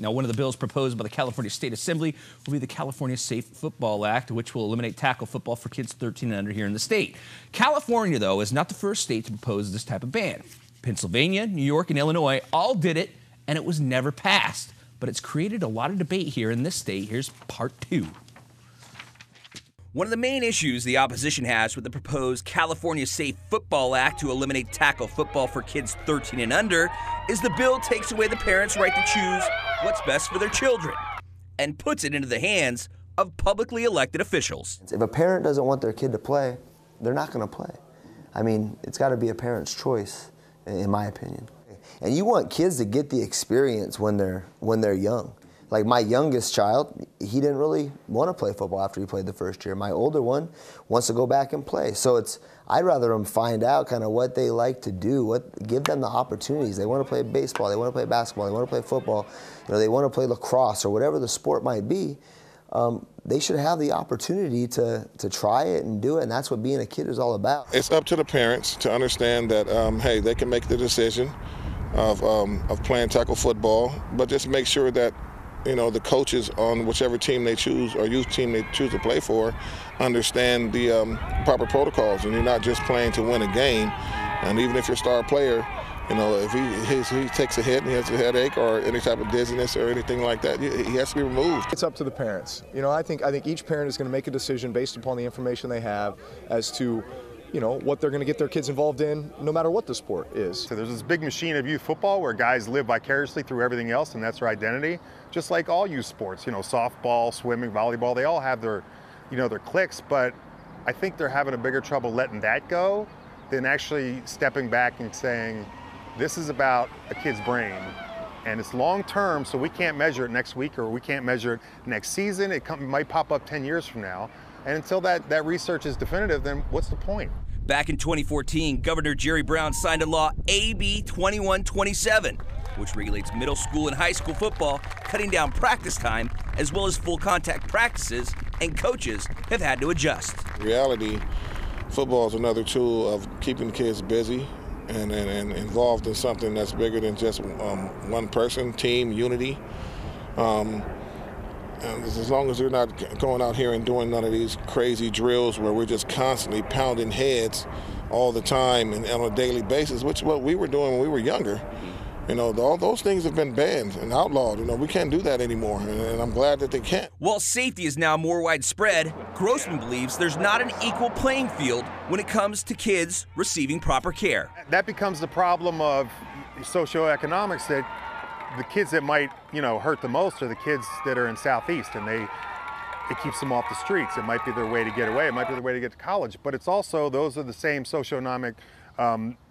Now, one of the bills proposed by the California State Assembly will be the California Safe Football Act, which will eliminate tackle football for kids 13 and under here in the state. California, though, is not the first state to propose this type of ban. Pennsylvania, New York, and Illinois all did it, and it was never passed. But it's created a lot of debate here in this state. Here's part 2. One of the main issues the opposition has with the proposed California Safe Football Act to eliminate tackle football for kids 13 and under is the bill takes away the parents' right to choose what's best for their children and puts it into the hands of publicly elected officials. If a parent doesn't want their kid to play, they're not going to play. I mean, it's got to be a parent's choice, in my opinion. And you want kids to get the experience when they're young. Like my youngest child, he didn't really want to play football after he played the first year. My older one wants to go back and play. So I'd rather them find out kind of what they like to do, give them the opportunities. They want to play baseball, they want to play basketball, they want to play football, they want to play lacrosse or whatever the sport might be. They should have the opportunity to try it and do it, and that's what being a kid is all about. It's up to the parents to understand that, hey, they can make the decision of playing tackle football, but just make sure that the coaches on whichever team they choose or youth team they choose to play for understand the proper protocols, and you're not just playing to win a game. And even if your star player, if he takes a hit and he has a headache or any type of dizziness or anything like that, he has to be removed. It's up to the parents. I think each parent is going to make a decision based upon the information they have as to what they're going to get their kids involved in, no matter what the sport is. So there's this big machine of youth football where guys live vicariously through everything else, and that's their identity. Just like all youth sports, softball, swimming, volleyball, they all have their, their cliques, but I think they're having a bigger trouble letting that go than actually stepping back and saying, this is about a kid's brain. And it's long term, so we can't measure it next week or we can't measure it next season. It might pop up 10 years from now. And until that research is definitive, then what's the point? Back in 2014, Governor Jerry Brown signed into law AB 2127, which regulates middle school and high school football, cutting down practice time as well as full contact practices, and coaches have had to adjust. In reality, football is another tool of keeping kids busy and involved in something that's bigger than just one person, team, unity. And as long as they're not going out here and doing none of these crazy drills where we're just constantly pounding heads all the time and on a daily basis, which is what we were doing when we were younger. All those things have been banned and outlawed. We can't do that anymore, and I'm glad that they can't. While safety is now more widespread, Grossman believes there's not an equal playing field when it comes to kids receiving proper care. That becomes the problem of socioeconomics, that the kids that might, hurt the most are the kids that are in Southeast, and it keeps them off the streets. It might be their way to get away. It might be their way to get to college. But it's also, those are the same socioeconomic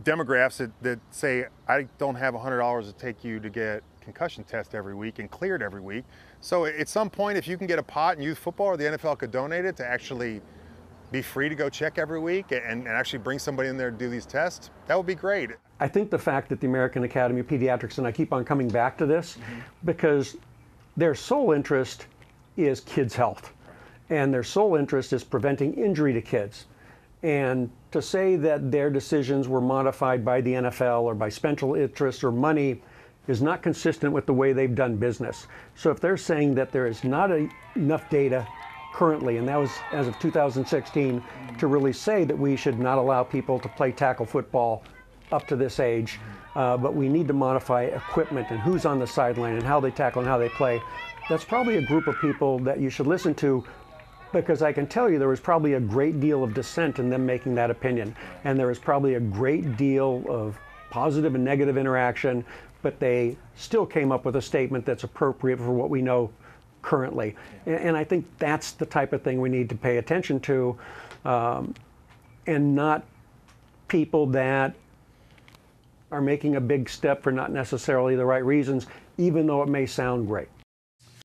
demographics that say, I don't have $100 to take you to get concussion test every week and cleared every week. So at some point, if you can get a pot in youth football, or the NFL could donate it to actually be free to go check every week and actually bring somebody in there to do these tests, that would be great. I think the fact that the American Academy of Pediatrics, and I keep on coming back to this, because their sole interest is kids' health, and their sole interest is preventing injury to kids. And to say that their decisions were modified by the NFL or by special interest or money is not consistent with the way they've done business. So if they're saying that there is not enough data currently, and that was as of 2016, to really say that we should not allow people to play tackle football up to this age, but we need to modify equipment and who's on the sideline and how they tackle and how they play. That's probably a group of people that you should listen to, because I can tell you there was probably a great deal of dissent in them making that opinion, and there was probably a great deal of positive and negative interaction, but they still came up with a statement that's appropriate for what we know currently. And I think that's the type of thing we need to pay attention to, and not people that are making a big step for not necessarily the right reasons, even though it may sound great.